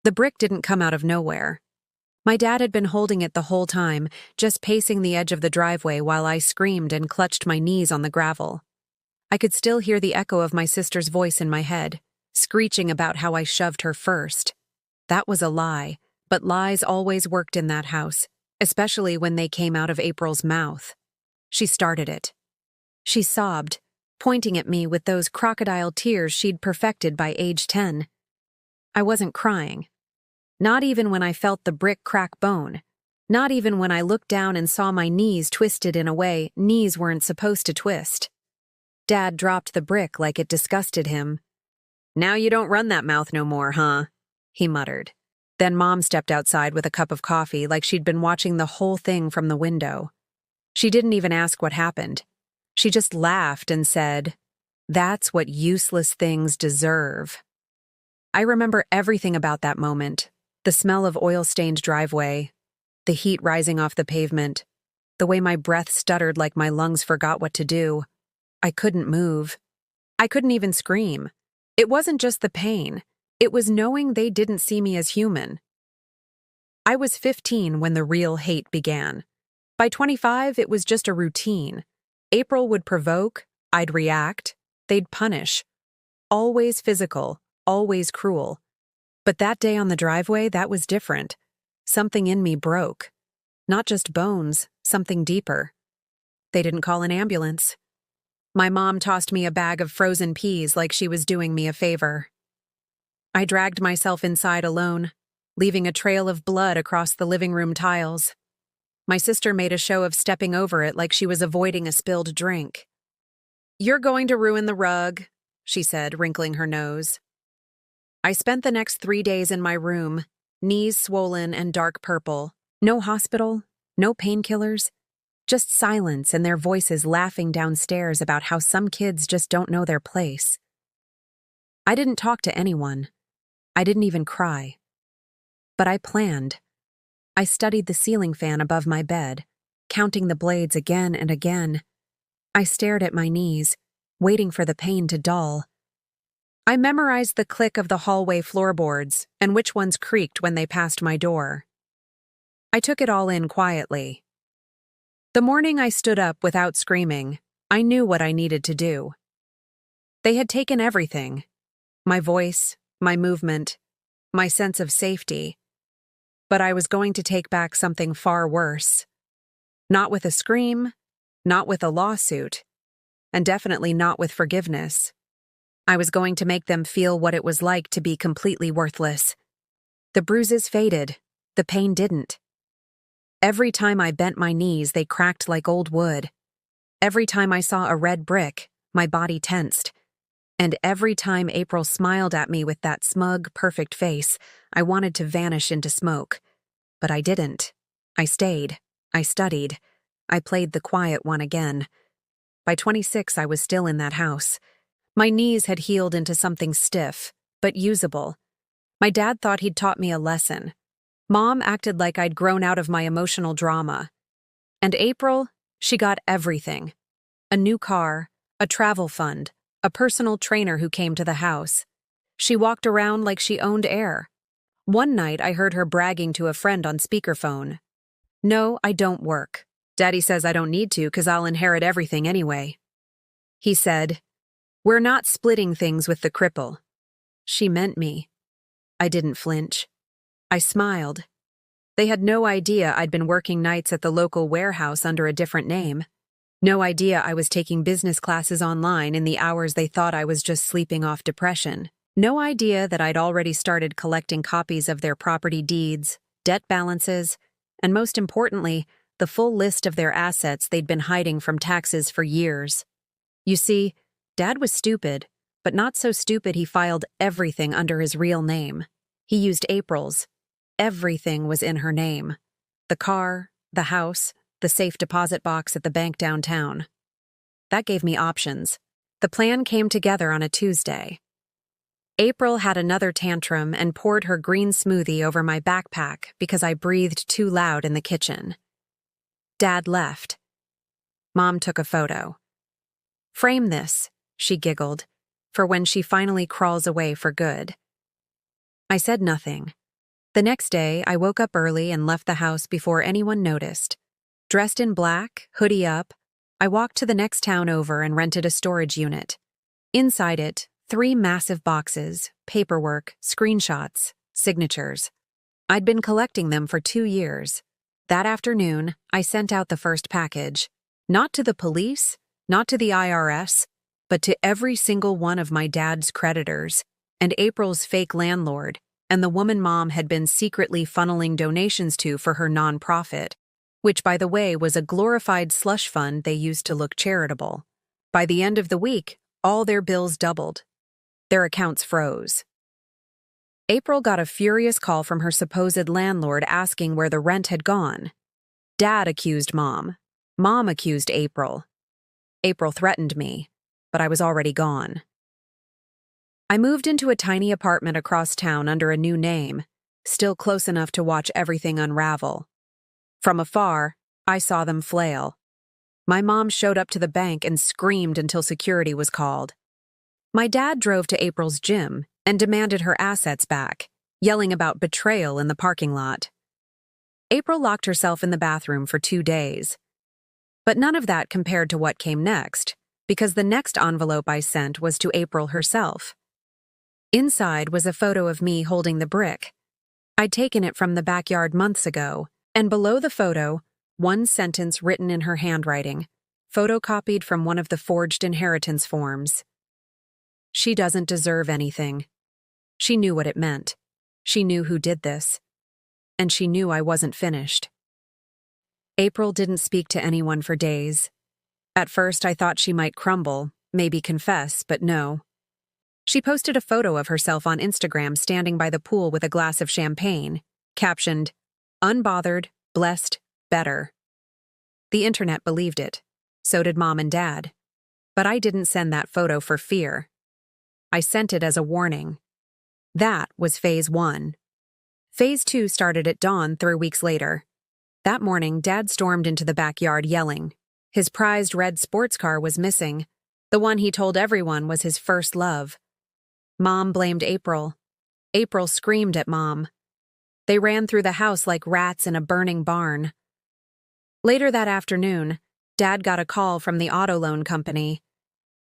The brick didn't come out of nowhere. My dad had been holding it the whole time, just pacing the edge of the driveway while I screamed and clutched my knees on the gravel. I could still hear the echo of my sister's voice in my head, screeching about how I shoved her first. That was a lie, but lies always worked in that house, especially when they came out of April's mouth. She started it. She sobbed, pointing at me with those crocodile tears she'd perfected by age 10. I wasn't crying. Not even when I felt the brick crack bone. Not even when I looked down and saw my knees twisted in a way knees weren't supposed to twist. Dad dropped the brick like it disgusted him. "Now you don't run that mouth no more, huh?" he muttered. Then Mom stepped outside with a cup of coffee like she'd been watching the whole thing from the window. She didn't even ask what happened. She just laughed and said, "That's what useless things deserve." I remember everything about that moment. The smell of oil-stained driveway, the heat rising off the pavement, the way my breath stuttered like my lungs forgot what to do. I couldn't move. I couldn't even scream. It wasn't just the pain. It was knowing they didn't see me as human. I was 15 when the real hate began. By 25, it was just a routine. April would provoke, I'd react, they'd punish. Always physical, always cruel. But that day on the driveway, that was different. Something in me broke. Not just bones, something deeper. They didn't call an ambulance. My mom tossed me a bag of frozen peas like she was doing me a favor. I dragged myself inside alone, leaving a trail of blood across the living room tiles. My sister made a show of stepping over it like she was avoiding a spilled drink. "You're going to ruin the rug," she said, wrinkling her nose. I spent the next 3 days in my room, knees swollen and dark purple. No hospital, no painkillers, just silence and their voices laughing downstairs about how some kids just don't know their place. I didn't talk to anyone. I didn't even cry. But I planned. I studied the ceiling fan above my bed, counting the blades again and again. I stared at my knees, waiting for the pain to dull. I memorized the click of the hallway floorboards and which ones creaked when they passed my door. I took it all in quietly. The morning I stood up without screaming, I knew what I needed to do. They had taken everything. My voice, my movement, my sense of safety. But I was going to take back something far worse. Not with a scream, not with a lawsuit, and definitely not with forgiveness. I was going to make them feel what it was like to be completely worthless. The bruises faded, the pain didn't. Every time I bent my knees, they cracked like old wood. Every time I saw a red brick, my body tensed. And every time April smiled at me with that smug, perfect face, I wanted to vanish into smoke. But I didn't. I stayed. I studied. I played the quiet one again. By 26, I was still in that house. My knees had healed into something stiff, but usable. My dad thought he'd taught me a lesson. Mom acted like I'd grown out of my emotional drama. And April, she got everything. A new car, a travel fund, a personal trainer who came to the house. She walked around like she owned air. One night I heard her bragging to a friend on speakerphone. "No, I don't work. Daddy says I don't need to because I'll inherit everything anyway." He said, "We're not splitting things with the cripple." She meant me. I didn't flinch. I smiled. They had no idea I'd been working nights at the local warehouse under a different name. No idea I was taking business classes online in the hours they thought I was just sleeping off depression. No idea that I'd already started collecting copies of their property deeds, debt balances, and most importantly, the full list of their assets they'd been hiding from taxes for years. You see, Dad was stupid, but not so stupid he filed everything under his real name. He used April's. Everything was in her name. The car, the house, the safe deposit box at the bank downtown. That gave me options. The plan came together on a Tuesday. April had another tantrum and poured her green smoothie over my backpack because I breathed too loud in the kitchen. Dad left. Mom took a photo. "Frame this," she giggled, "for when she finally crawls away for good." I said nothing. The next day, I woke up early and left the house before anyone noticed. Dressed in black, hoodie up, I walked to the next town over and rented a storage unit. Inside it, 3 massive boxes, paperwork, screenshots, signatures. I'd been collecting them for 2 years. That afternoon, I sent out the first package. Not to the police, not to the IRS, but to every single one of my dad's creditors, and April's fake landlord, and the woman Mom had been secretly funneling donations to for her nonprofit, which, by the way, was a glorified slush fund they used to look charitable. By the end of the week, all their bills doubled. Their accounts froze. April got a furious call from her supposed landlord asking where the rent had gone. Dad accused Mom. Mom accused April. April threatened me, but I was already gone. I moved into a tiny apartment across town under a new name, still close enough to watch everything unravel. From afar, I saw them flail. My mom showed up to the bank and screamed until security was called. My dad drove to April's gym and demanded her assets back, yelling about betrayal in the parking lot. April locked herself in the bathroom for 2 days. But none of that compared to what came next, because the next envelope I sent was to April herself. Inside was a photo of me holding the brick. I'd taken it from the backyard months ago, and below the photo, one sentence written in her handwriting, photocopied from one of the forged inheritance forms. She doesn't deserve anything. She knew what it meant. She knew who did this. And she knew I wasn't finished. April didn't speak to anyone for days. At first, I thought she might crumble, maybe confess, but no. She posted a photo of herself on Instagram standing by the pool with a glass of champagne, captioned, "Unbothered, blessed, better." The internet believed it. So did Mom and Dad. But I didn't send that photo for fear. I sent it as a warning. That was phase 1. Phase 2 started at dawn 3 weeks later. That morning, Dad stormed into the backyard yelling. His prized red sports car was missing, the one he told everyone was his first love. Mom blamed April. April screamed at Mom. They ran through the house like rats in a burning barn. Later that afternoon, Dad got a call from the auto loan company.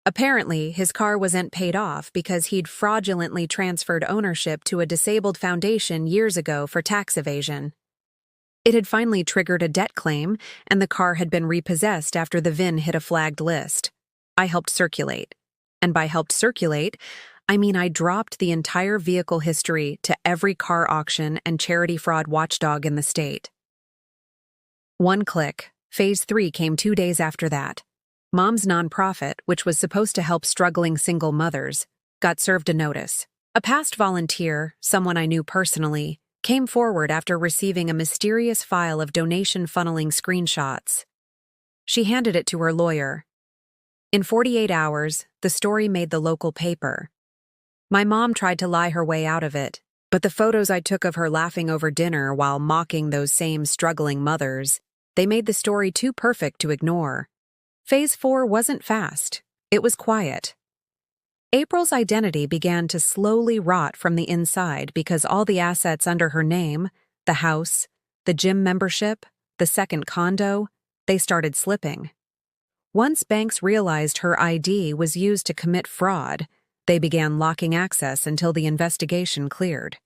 Apparently, his car wasn't paid off because he'd fraudulently transferred ownership to a disabled foundation years ago for tax evasion. It had finally triggered a debt claim, and the car had been repossessed after the VIN hit a flagged list. I helped circulate. And by helped circulate, I mean I dropped the entire vehicle history to every car auction and charity fraud watchdog in the state. One click, phase 3 came 2 days after that. Mom's nonprofit, which was supposed to help struggling single mothers, got served a notice. A past volunteer, someone I knew personally, came forward after receiving a mysterious file of donation funneling screenshots. She handed it to her lawyer. In 48 hours, the story made the local paper. My mom tried to lie her way out of it, but the photos I took of her laughing over dinner while mocking those same struggling mothers, they made the story too perfect to ignore. Phase 4 wasn't fast. It was quiet. April's identity began to slowly rot from the inside because all the assets under her name, the house, the gym membership, the second condo, they started slipping. Once banks realized her ID was used to commit fraud, they began locking access until the investigation cleared.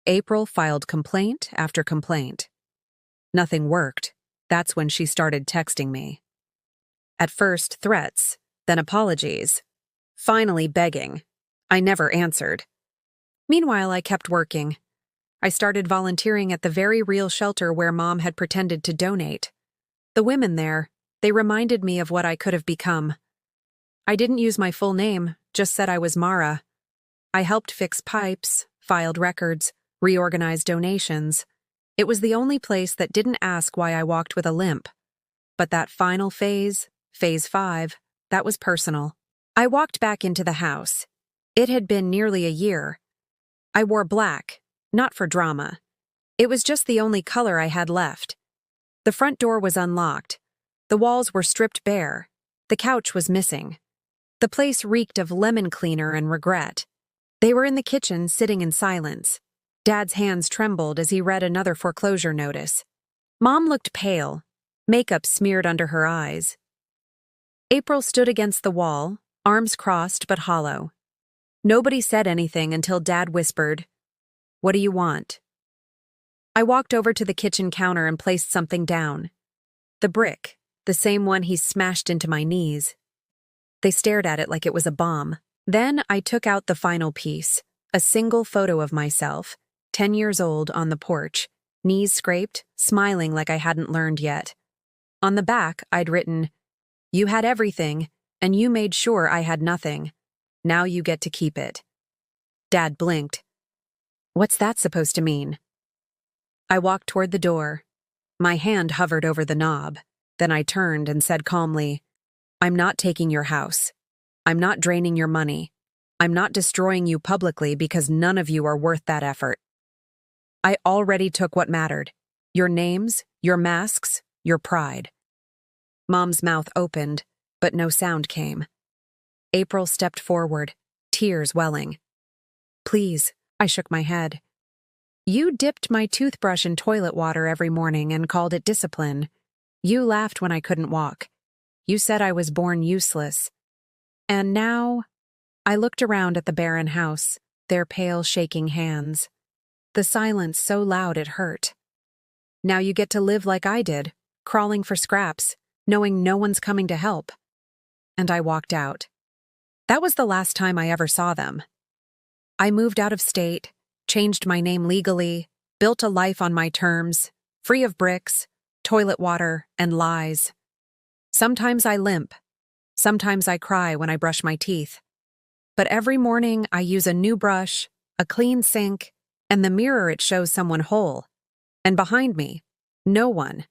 April filed complaint after complaint. Nothing worked. That's when she started texting me. At first, threats, then apologies. Finally, begging. I never answered. Meanwhile, I kept working. I started volunteering at the very real shelter where Mom had pretended to donate. The women there, they reminded me of what I could have become. I didn't use my full name, just said I was Mara. I helped fix pipes, filed records, reorganized donations. It was the only place that didn't ask why I walked with a limp. But that final phase, phase 5, that was personal. I walked back into the house. It had been nearly a year. I wore black, not for drama. It was just the only color I had left. The front door was unlocked. The walls were stripped bare. The couch was missing. The place reeked of lemon cleaner and regret. They were in the kitchen, sitting in silence. Dad's hands trembled as he read another foreclosure notice. Mom looked pale, makeup smeared under her eyes. April stood against the wall, arms crossed but hollow. Nobody said anything until Dad whispered, "What do you want?" I walked over to the kitchen counter and placed something down. The brick, the same one he smashed into my knees. They stared at it like it was a bomb. Then I took out the final piece, a single photo of myself, 10 years old, on the porch, knees scraped, smiling like I hadn't learned yet. On the back, I'd written, "You had everything, and you made sure I had nothing. Now you get to keep it." Dad blinked. "What's that supposed to mean?" I walked toward the door. My hand hovered over the knob. Then I turned and said calmly, "I'm not taking your house. I'm not draining your money. I'm not destroying you publicly because none of you are worth that effort. I already took what mattered. Your names, your masks, your pride." Mom's mouth opened, but no sound came. April stepped forward, tears welling. "Please," I shook my head. "You dipped my toothbrush in toilet water every morning and called it discipline. You laughed when I couldn't walk. You said I was born useless. And now—" I looked around at the barren house, their pale, shaking hands. The silence so loud it hurt. "Now you get to live like I did, crawling for scraps, knowing no one's coming to help." And I walked out. That was the last time I ever saw them. I moved out of state, changed my name legally, built a life on my terms, free of bricks, toilet water, and lies. Sometimes I limp. Sometimes I cry when I brush my teeth. But every morning I use a new brush, a clean sink, and the mirror it shows someone whole. And behind me, no one.